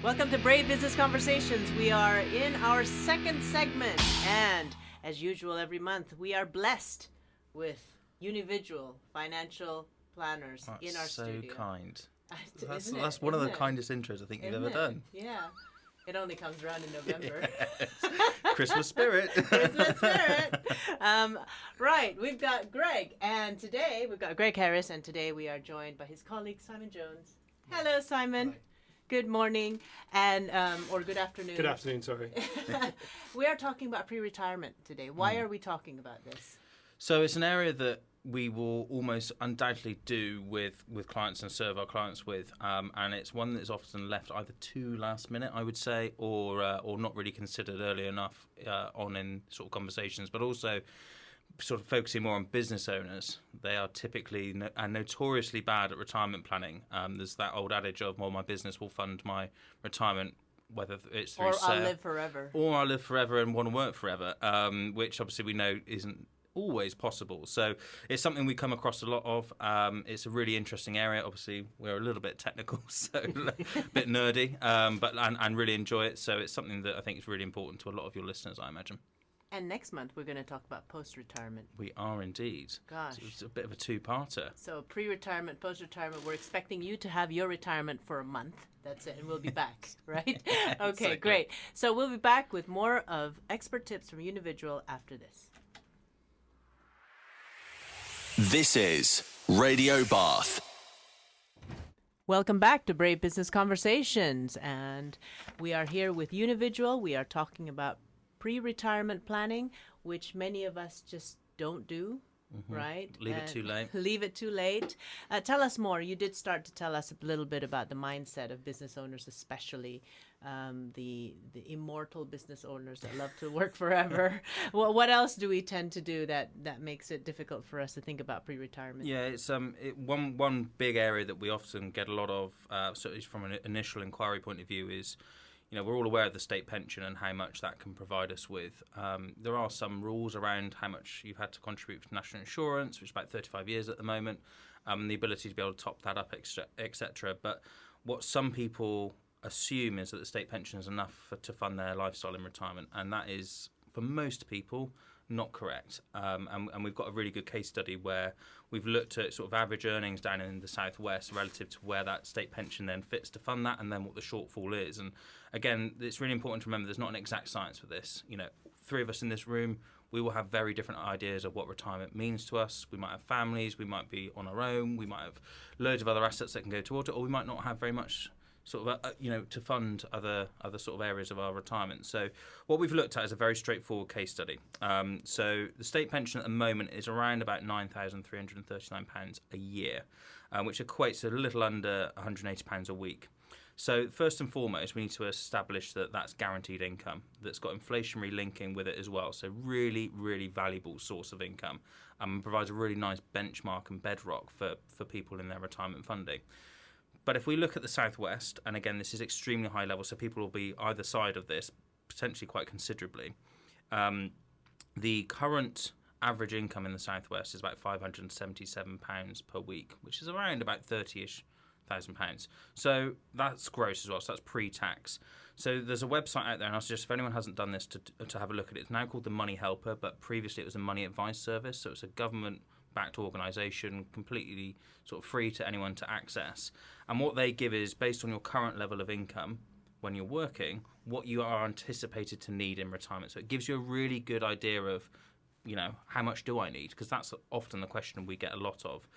Welcome to Brave Business Conversations. We are in our second segment, and as usual every month, we are blessed with Unividual financial planners in our studio. So kind. That's one of the kindest intros I think you've ever done. Yeah. It only comes around in November. Christmas spirit. Christmas spirit. Right, we've got Greg, and today we've got Greg Harris, and today we are joined by his colleague Simon Jones. Hello, Simon. Hi. Good morning, and or good afternoon. Good afternoon, sorry. We are talking about pre-retirement today. Why are we talking about this? So it's an area that we will almost undoubtedly do with clients and serve our clients with, and it's one that's often left either too last minute, I would say, or not really considered early enough on in sort of conversations, but also sort of focusing more on business owners. They are typically and notoriously bad at retirement planning. There's that old adage of, well, my business will fund my retirement, whether it's through I'll live forever. Or I'll live forever and want to work forever, which obviously we know isn't always possible. So it's something we come across a lot of. It's a really interesting area. Obviously, we're a little bit technical, so a bit nerdy, but really enjoy it. So it's something that I think is really important to a lot of your listeners, I imagine. And next month, we're going to talk about post-retirement. We are indeed. Gosh. So it's a bit of a two-parter. So pre-retirement, post-retirement, we're expecting you to have your retirement for a month. That's it, and we'll be back, right? Okay, Exactly. Great. So we'll be back with more of expert tips from Unividual after this. This is Radio Bath. Welcome back to Brave Business Conversations, and we are here with Unividual. We are talking about pre-retirement planning, which many of us just don't do, right? Leave it too late. Leave it too late. Tell us more. You did start to tell us a little bit about the mindset of business owners, especially the immortal business owners that love to work forever. What else do we tend to do that makes it difficult for us to think about pre-retirement? Yeah, it's one big area that we often get a lot of, certainly from an initial inquiry point of view, is, we're all aware of the state pension and how much that can provide us with. There are some rules around how much you've had to contribute to national insurance, which is about 35 years at the moment, and the ability to be able to top that up, etc. But what some people assume is that the state pension is enough to fund their lifestyle in retirement, and that is, for most people, not correct. And we've got a really good case study where we've looked at sort of average earnings down in the southwest relative to where that state pension then fits to fund that, and then what the shortfall is. And again, it's really important to remember there's not an exact science for this. Three of us in this room, we will have very different ideas of what retirement means to us. We might have families, we might be on our own, we might have loads of other assets that can go toward it, or we might not have very much sort of, to fund other sort of areas of our retirement. So what we've looked at is a very straightforward case study. So the state pension at the moment is around about £9,339 a year, which equates to a little under £180 a week. So first and foremost, we need to establish that that's guaranteed income that's got inflationary linking with it as well. So really, really valuable source of income, and provides a really nice benchmark and bedrock for people in their retirement funding. But if we look at the southwest, and again, this is extremely high level, so people will be either side of this, potentially quite considerably. The current average income in the southwest is about £577 per week, which is around about 30-ish thousand pounds. So that's gross as well, so that's pre-tax. So there's a website out there, and I suggest if anyone hasn't done this to have a look at it. It's now called the Money Helper, but previously it was a money advice service, so it's a government-backed organisation, completely sort of free to anyone to access. And what they give is, based on your current level of income when you're working, what you are anticipated to need in retirement. So it gives you a really good idea of, how much do I need? Because that's often the question we get a lot of.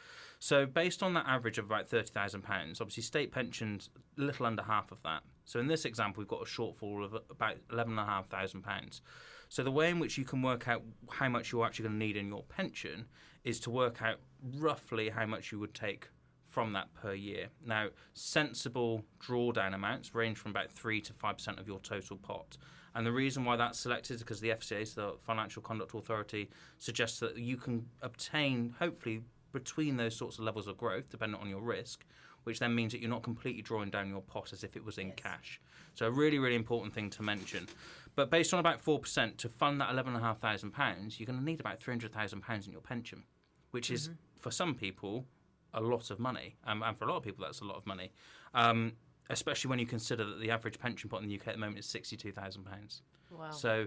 So based on that average of about £30,000, obviously state pensions, a little under half of that. So in this example, we've got a shortfall of about £11,500. So the way in which you can work out how much you're actually going to need in your pension is to work out roughly how much you would take from that per year. Now, sensible drawdown amounts range from about 3 to 5% of your total pot. And the reason why that's selected is because the FCA, so the Financial Conduct Authority, suggests that you can obtain, hopefully, between those sorts of levels of growth, depending on your risk, which then means that you're not completely drawing down your pot as if it was in cash. So a really, really important thing to mention. But based on about 4%, to fund that £11,500, you're going to need about £300,000 in your pension, which is, for some people, a lot of money. And for a lot of people, that's a lot of money. especially when you consider that the average pension pot in the UK at the moment is £62,000. Wow. So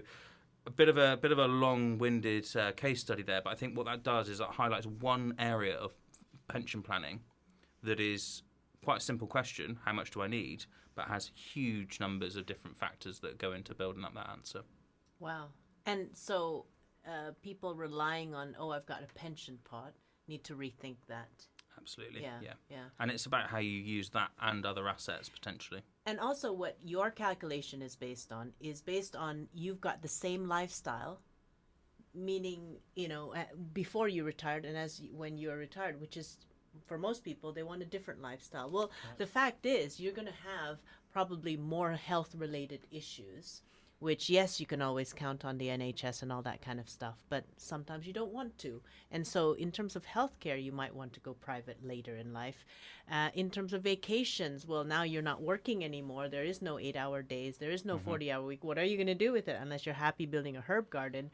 a bit of a long-winded case study there, but I think what that does is it highlights one area of pension planning that is quite a simple question: how much do I need? But has huge numbers of different factors that go into building up that answer. Wow. And so people relying on, I've got a pension pot, need to rethink that. Absolutely. Yeah. And it's about how you use that and other assets potentially. And also what your calculation is based on you've got the same lifestyle, meaning, before you retired and when you're retired, which is, for most people, they want a different lifestyle. Well, the fact is you're going to have probably more health-related issues, which, yes, you can always count on the NHS and all that kind of stuff, but sometimes you don't want to. And so in terms of healthcare, you might want to go private later in life. In terms of vacations, well, now you're not working anymore. There is no 8-hour days. There is no 40-hour week. What are you going to do with it unless you're happy building a herb garden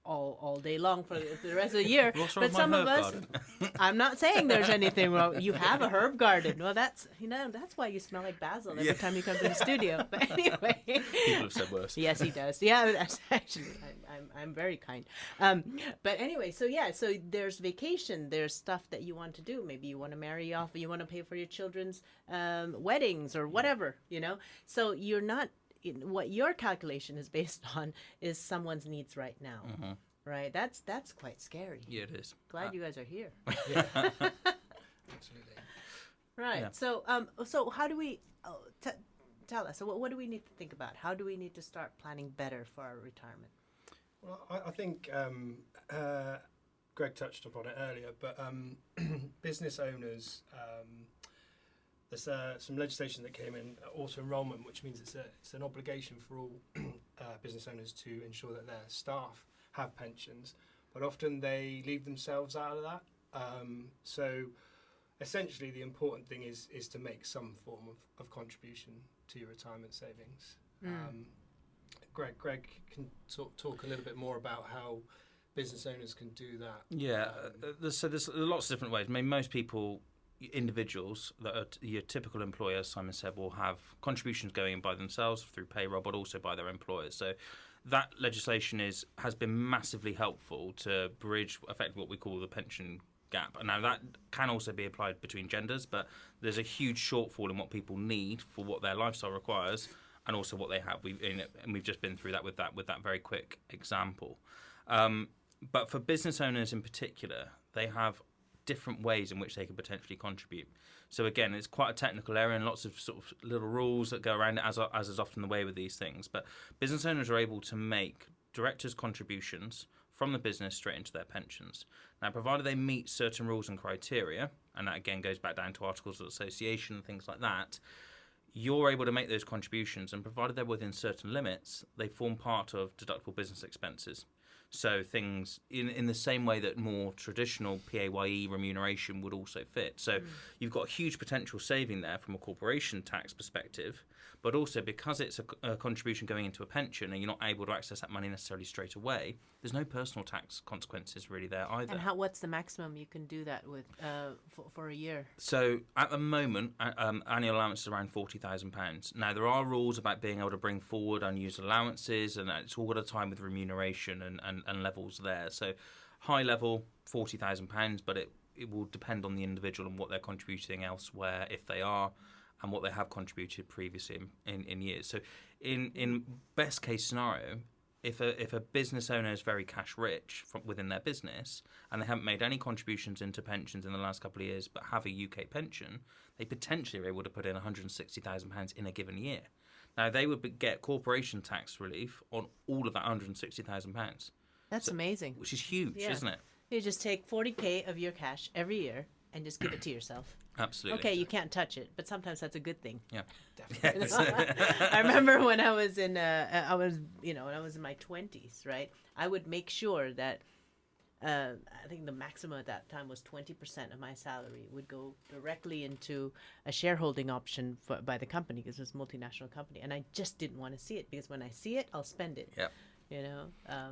all day long for the rest of the year? What's wrong But with some my of herb us, garden? I'm not saying there's anything wrong. You have a herb garden. Well, that's why you smell like basil every time you come to the studio. But anyway, People have said worse. yes, he does. Yeah, that's actually, I'm very kind. But anyway, so there's vacation. There's stuff that you want to do. Maybe you want to marry off. You want to pay for your children's weddings or whatever. So you're not. What your calculation is based on is someone's needs right now. Mm-hmm. Right, that's quite scary. Yeah, it is. Glad you guys are here. Absolutely. Right. Yeah. So how do we tell us? So what do we need to think about? How do we need to start planning better for our retirement? Well, I think Greg touched upon it earlier, but business owners, there's some legislation that came in, auto-enrolment, which means it's an obligation for all business owners to ensure that their staff have pensions, but often they leave themselves out of that. So essentially the important thing is to make some form of contribution to your retirement savings. Greg can talk a little bit more about how business owners can do that. Yeah, so there's lots of different ways. I mean, most people, individuals that are your typical employer, Simon said, will have contributions going in by themselves through payroll, but also by their employers. So that legislation has been massively helpful to bridge effectively what we call the pension gap. And now that can also be applied between genders, but there's a huge shortfall in what people need for what their lifestyle requires and also what they have. We've just been through that with that very quick example. But for business owners in particular, they have different ways in which they can potentially contribute. So again, it's quite a technical area and lots of sort of little rules that go around it, as is often the way with these things. But business owners are able to make directors' contributions from the business straight into their pensions. Now, provided they meet certain rules and criteria, and that again goes back down to articles of association and things like that, you're able to make those contributions, and provided they're within certain limits, they form part of deductible business expenses. So things in the same way that more traditional PAYE remuneration would also fit. So you've got a huge potential saving there from a corporation tax perspective, but also because it's a contribution going into a pension and you're not able to access that money necessarily straight away, there's no personal tax consequences really there either. And what's the maximum you can do that with for a year? So at the moment, annual allowance is around £40,000. Now, there are rules about being able to bring forward unused allowances, and it's all got a time with remuneration and levels there. So high level, £40,000, but it will depend on the individual and what they're contributing elsewhere, if they are, and what they have contributed previously in years. So in best case scenario, if a business owner is very cash rich within their business and they haven't made any contributions into pensions in the last couple of years but have a UK pension, they potentially are able to put in £160,000 in a given year. Now, they would get corporation tax relief on all of that £160,000. That's amazing. Which is huge, isn't it? You just take 40K of your cash every year and just give it to yourself. Absolutely. Okay, you can't touch it, but sometimes that's a good thing. Yeah, Definitely. I remember when I was in when I was in my 20s, right? I would make sure that I think the maximum at that time was 20% of my salary would go directly into a shareholding option by the company, because it was a multinational company, and I just didn't want to see it, because when I see it, I'll spend it. Yeah. you know.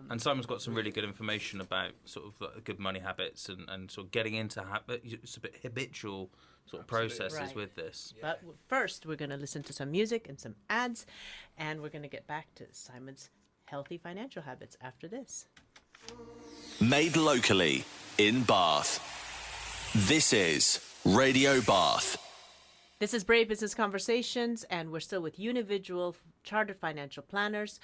And Simon's got some really good information about sort of like good money habits and sort of getting into it's a bit habitual sort of processes Right. with this. Yeah. But first, we're going to listen to some music and some ads, and we're going to get back to Simon's healthy financial habits after this. Made locally in Bath. This is Radio Bath. This is Brave Business Conversations, and we're still with Unividual Chartered Financial Planners.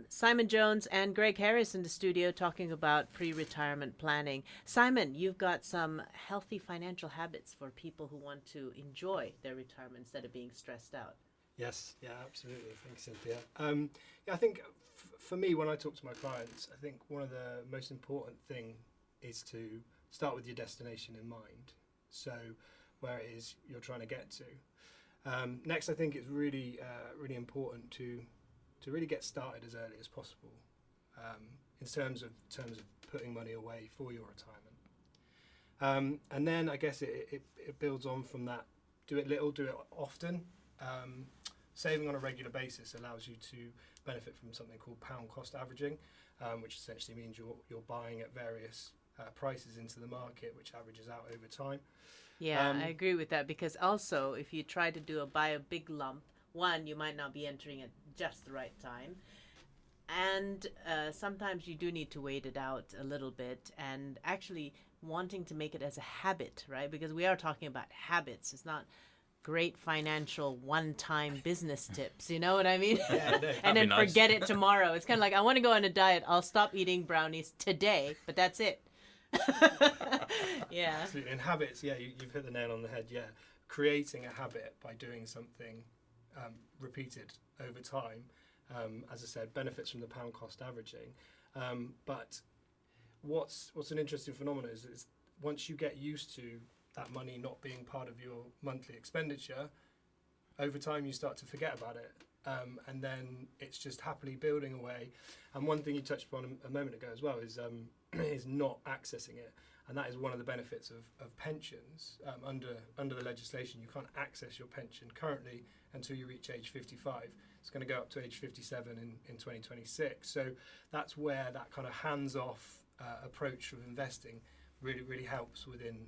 Simon Jones and Greg Harris in the studio talking about pre-retirement planning. Simon, you've got some healthy financial habits for people who want to enjoy their retirement instead of being stressed out. Yes, yeah, absolutely. Thanks, Cynthia. I think for me, when I talk to my clients, I think one of the most important thing is to start with your destination in mind. So where it is you're trying to get to. Next, I think it's really important to really get started as early as possible in terms of putting money away for your retirement. And then I guess it builds on from that. Do it little, do it often. Saving on a regular basis allows you to benefit from something called pound cost averaging, which essentially means you're buying at various prices into the market, which averages out over time. Yeah, I agree with that, because also if you try to buy a big lump, one, you might not be entering at just the right time. And sometimes you do need to wait it out a little bit, and actually wanting to make it as a habit, right? Because we are talking about habits. It's not great financial one-time business tips, you know what I mean? Yeah, no, And then nice. forget it tomorrow. It's kind of like, I want to go on a diet. I'll stop eating brownies today, but that's it. Yeah. Absolutely. And habits, yeah, you've hit the nail on the head. Yeah, creating a habit by doing something repeated over time, as I said, benefits from the pound cost averaging. But what's an interesting phenomenon is once you get used to that money not being part of your monthly expenditure, over time you start to forget about it. And then it's just happily building away. And one thing you touched upon a moment ago as well is not accessing it. And that is one of the benefits of pensions. Under the legislation, you can't access your pension currently until you reach age 55. It's going to go up to age 57 in 2026. So that's where that kind of hands-off approach of investing really helps within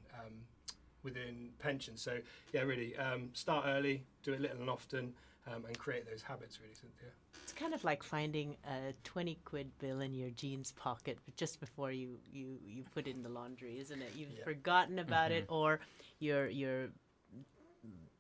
pensions. So yeah, really start early, do it little and often, and create those habits, really, Cynthia. It's kind of like finding a 20 quid bill in your jeans pocket just before you put it in the laundry, isn't it? You've forgotten about it, or you're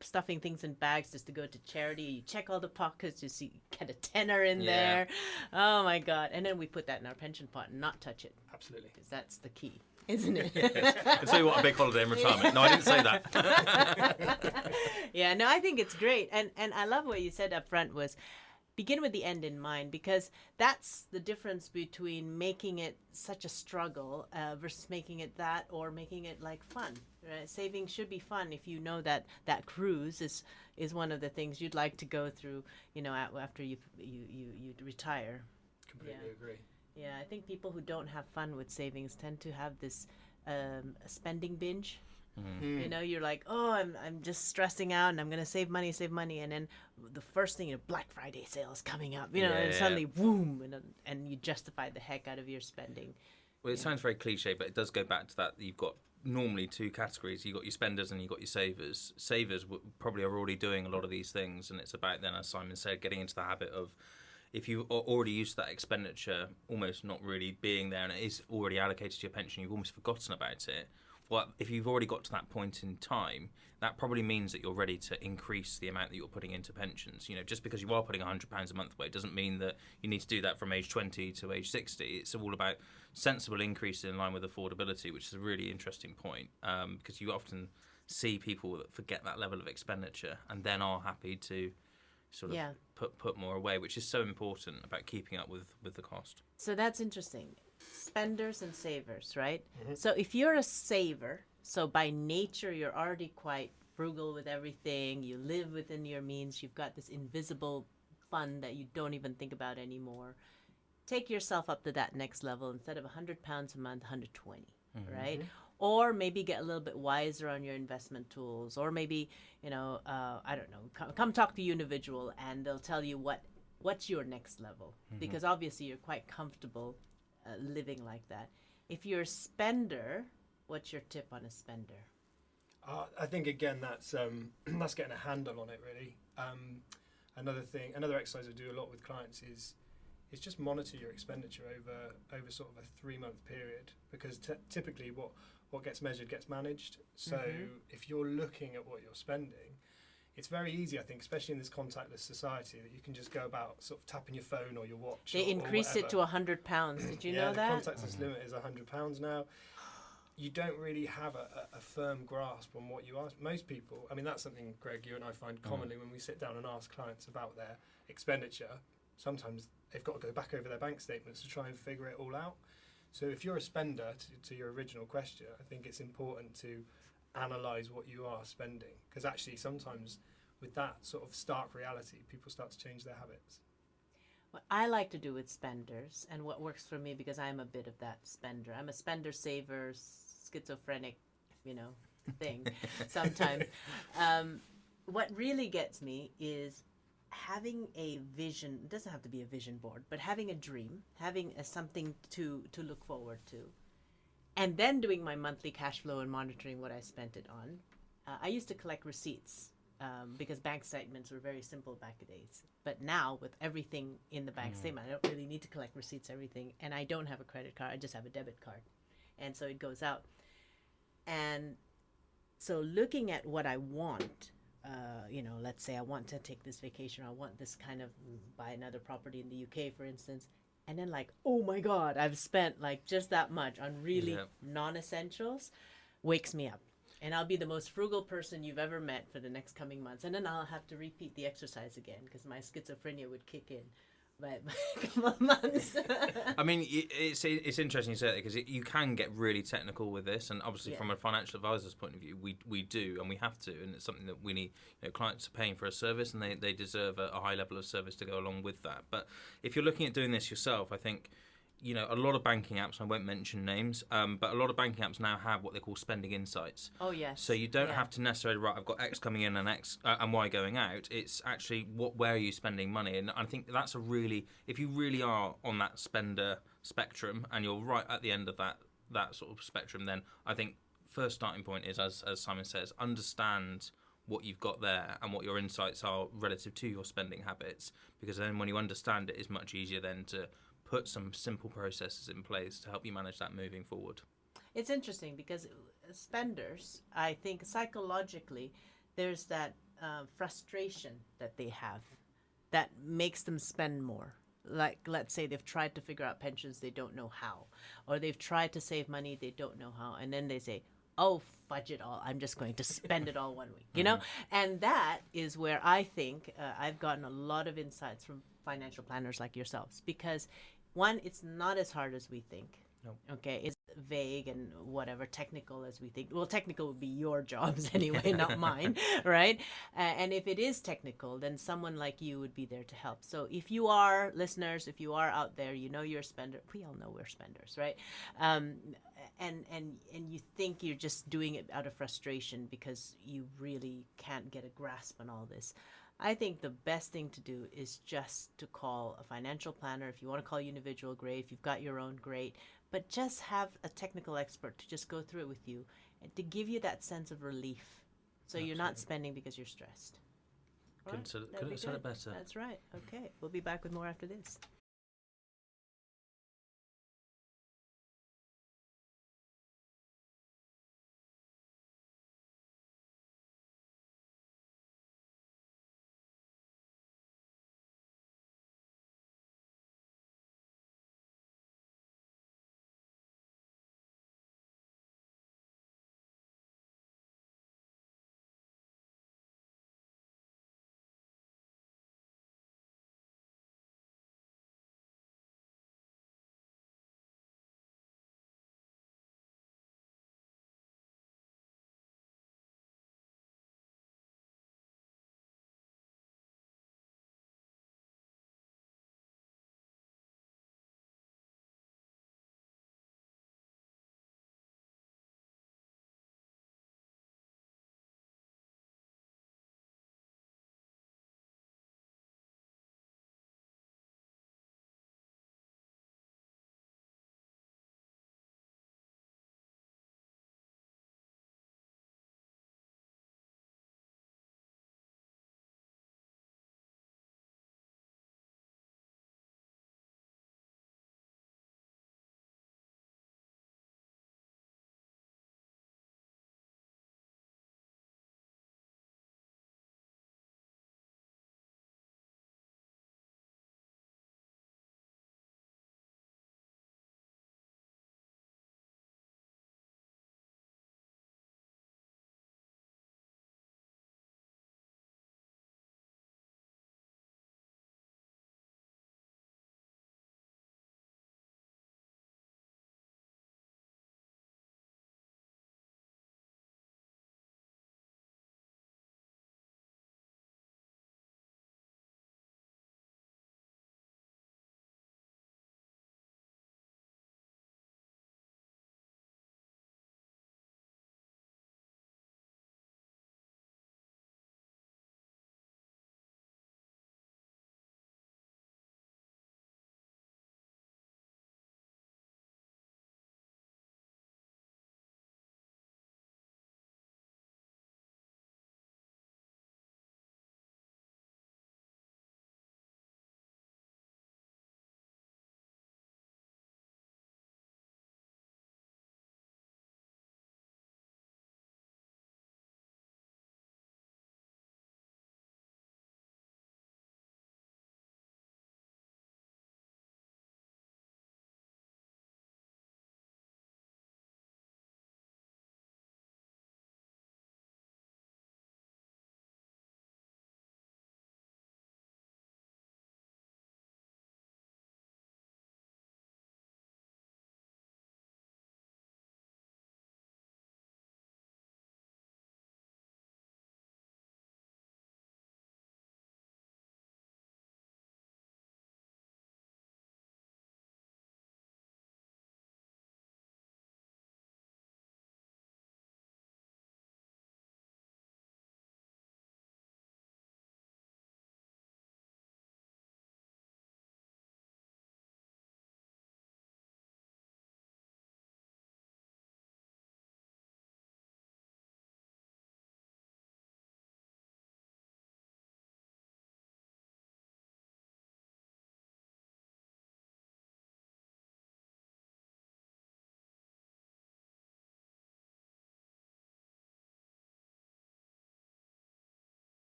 stuffing things in bags just to go to charity. You check all the pockets, you see, get a tenner in there. Oh my God. And then we put that in our pension pot and not touch it. Absolutely. Because that's the key, isn't it? I'll tell you what, a big holiday in retirement. No, I didn't say that. Yeah, no, I think it's great. And I love what you said up front was begin with the end in mind, because that's the difference between making it such a struggle versus making it that, or making it like fun. Right? Saving should be fun if you know that cruise is one of the things you'd like to go through, you know, after you retire. Completely agree. Yeah, I think people who don't have fun with savings tend to have this spending binge. You know, you're like, oh, I'm just stressing out and I'm going to save money. And then the first thing, Black Friday sale is coming up, you know, and suddenly, boom, and you justify the heck out of your spending. Well, it sounds very cliche, but it does go back to that you've got normally two categories. You've got your spenders and you've got your savers. Savers probably are already doing a lot of these things, and it's about then, as Simon said, getting into the habit of, if you are already used to that expenditure almost not really being there and it is already allocated to your pension, you've almost forgotten about it. Well, if you've already got to that point in time, that probably means that you're ready to increase the amount that you're putting into pensions. You know, just because you are putting £100 a month away doesn't mean that you need to do that from age 20 to age 60. It's all about sensible increase in line with affordability, which is a really interesting point, because you often see people that forget that level of expenditure and then are happy to sort of put more away, which is so important about keeping up with the cost. So that's interesting. Spenders and savers, right? Mm-hmm. So if you're a saver, so by nature you're already quite frugal with everything, you live within your means, you've got this invisible fund that you don't even think about anymore. Take yourself up to that next level. Instead of £100 a month, 120, right? Or maybe get a little bit wiser on your investment tools, or maybe, I don't know, come talk to Unividual and they'll tell you what what's your next level? Because obviously you're quite comfortable living like that. If you're a spender, what's your tip on a spender? I think again that's that's getting a handle on it really. Another exercise I do a lot with clients is just monitor your expenditure over sort of a 3-month period, because typically what gets measured gets managed. So if you're looking at what you're spending, it's very easy, I think, especially in this contactless society, that you can just go about sort of tapping your phone or your watch. They increased it to £100. Did you know that? The contactless limit is £100 now. You don't really have a firm grasp on what you ask. Most people, I mean, that's something, Greg, you and I find commonly when we sit down and ask clients about their expenditure. Sometimes they've got to go back over their bank statements to try and figure it all out. So if you're a spender, to your original question, I think it's important to analyse what you are spending, because actually sometimes with that sort of stark reality, people start to change their habits. What I like to do with spenders, and what works for me, because I'm a bit of that spender. I'm a spender saver, schizophrenic, thing sometimes. What really gets me is having a vision. It doesn't have to be a vision board, but having a dream, having something to look forward to, and then doing my monthly cash flow and monitoring what I spent it on. I used to collect receipts because bank statements were very simple back in the days. But now, with everything in the bank statement, I don't really need to collect receipts, everything. And I don't have a credit card. I just have a debit card. And so it goes out. And so looking at what I want, let's say I want to take this vacation, or I want this kind of, buy another property in the UK, for instance. And then oh my God, I've spent just that much on really non-essentials, wakes me up. And I'll be the most frugal person you've ever met for the next coming months. And then I'll have to repeat the exercise again, because my schizophrenia would kick in by a couple of months. I mean, it's interesting you say that, because you can get really technical with this. And obviously from a financial advisor's point of view, we do, and we have to. And it's something that we need. Clients are paying for a service, and they deserve a high level of service to go along with that. But if you're looking at doing this yourself, I think, a lot of banking apps, I won't mention names, but a lot of banking apps now have what they call spending insights. Oh, yes. So you don't have to necessarily, I've got X coming in and X and Y going out. It's actually where are you spending money? And I think that's if you really are on that spender spectrum and you're right at the end of that sort of spectrum, then I think first starting point is, as Simon says, understand what you've got there and what your insights are relative to your spending habits, because then when you understand it, it's much easier then to put some simple processes in place to help you manage that moving forward. It's interesting because spenders, I think psychologically, there's that frustration that they have that makes them spend more. Like, let's say they've tried to figure out pensions, they don't know how. Or they've tried to save money, they don't know how. And then they say, oh, fudge it all, I'm just going to spend it all 1 week, And that is where I think I've gotten a lot of insights from financial planners like yourselves, because one, it's not as hard as we think. No. Okay, it's vague and whatever technical as we think. Well, technical would be your jobs anyway, not mine, right? And if it is technical, then someone like you would be there to help. So if you are listeners, if you are out there, you're a spender. We all know we're spenders, right? And you think you're just doing it out of frustration because you really can't get a grasp on all this. I think the best thing to do is just to call a financial planner. If you want to call Unividual, great. If you've got your own, great. But just have a technical expert to just go through it with you and to give you that sense of relief, so you're not spending because you're stressed. Couldn't have said it better. That's right. Okay, we'll be back with more after this.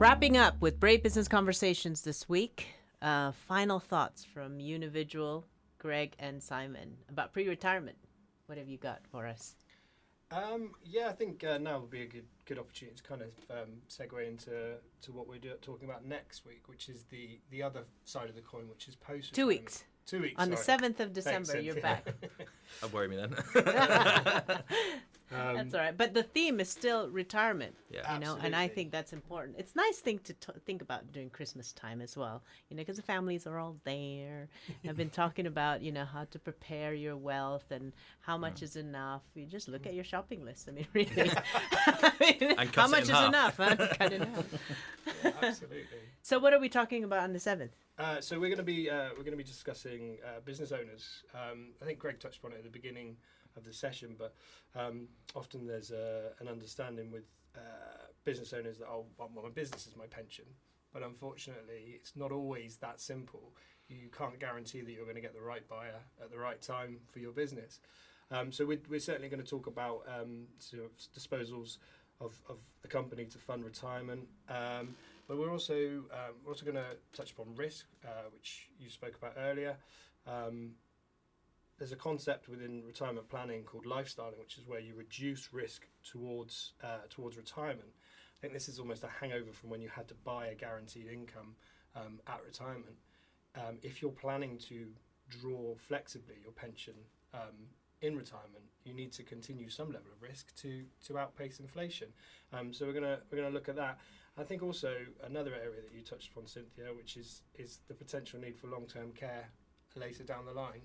Wrapping up with Brave Business Conversations this week. Final thoughts from Unividual, Greg, and Simon about pre-retirement. What have you got for us? Yeah, I think now would be a good opportunity to kind of segue into what we're talking about next week, which is the other side of the coin, which is post. 2 weeks. 2 weeks. On sorry. the 7th of December, Thanks, you're Cynthia. back. Don't worry me then. That's all right. But the theme is still retirement, Yeah. you know, and I Absolutely. think that's important. It's a nice thing to think about during Christmas time as well, you know, because the families are all there. I've been talking about, you know, how to prepare your wealth and how much is enough. You just look at your shopping list. I mean, really. I mean, And cut how it much in is half. enough? Huh? Cut it in half. Yeah, absolutely. So what are we talking about on the 7th? So we're going to be discussing business owners. I think Greg touched upon it at the beginning of the session, but often there's an understanding with business owners that well, my business is my pension, but unfortunately, it's not always that simple. You can't guarantee that you're going to get the right buyer at the right time for your business. So we're certainly going to talk about sort of disposals of the company to fund retirement. But we're also going to touch upon risk, which you spoke about earlier. There's a concept within retirement planning called lifestyling, which is where you reduce risk towards retirement. I think this is almost a hangover from when you had to buy a guaranteed income at retirement. If you're planning to draw flexibly your pension in retirement, you need to continue some level of risk to outpace inflation. So we're gonna look at that. I think also another area that you touched upon, Cynthia, which is the potential need for long-term care later down the line,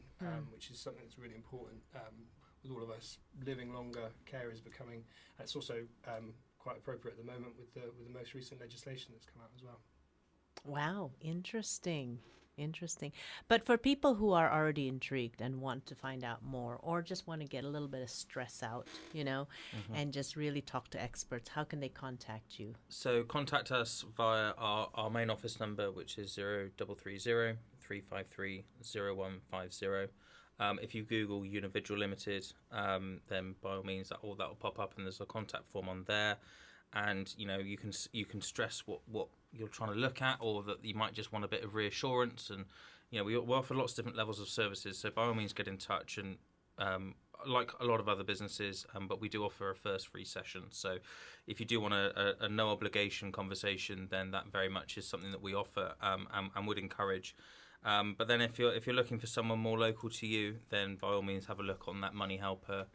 which is something that's really important with all of us living longer. Care is becoming, and it's also quite appropriate at the moment with the most recent legislation that's come out as well. Wow, interesting. But for people who are already intrigued and want to find out more or just want to get a little bit of stress out, you know, and just really talk to experts, how can they contact you? So contact us via our main office number, which is 0330 353 0150. If you Google Unividual Limited, then by all means that will pop up, and there's a contact form on there. And you know, you can stress what you're trying to look at, or that you might just want a bit of reassurance. And you know, we offer lots of different levels of services, so by all means get in touch. And like a lot of other businesses, but we do offer a first free session. So if you do want a no obligation conversation, then that very much is something that we offer and would encourage. But then if you're looking for someone more local to you, then by all means have a look on that Money Helper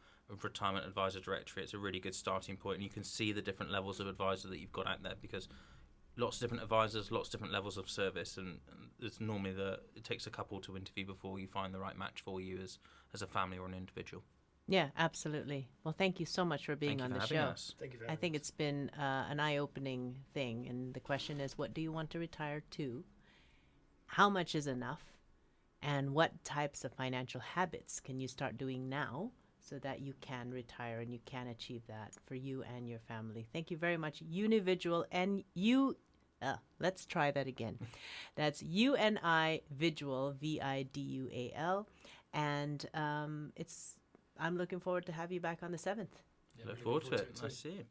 Retirement Advisor Directory. It's a really good starting point, and you can see the different levels of advisor that you've got out there, because lots of different advisors, lots of different levels of service, and it's normally it takes a couple to interview before you find the right match for you as a family or an individual. Yeah, absolutely. Well, thank you so much for being on the show. Us. Thank you very I much. think it's been an eye-opening thing, and the question is, what do you want to retire to? How much is enough? And what types of financial habits can you start doing now so that you can retire and you can achieve that for you and your family? Thank you very much, Unividual. And let's try that again. That's Unividual, Vidual. And I'm looking forward to have you back on the 7th. Yeah, Look really forward to it. too. Nice to see you.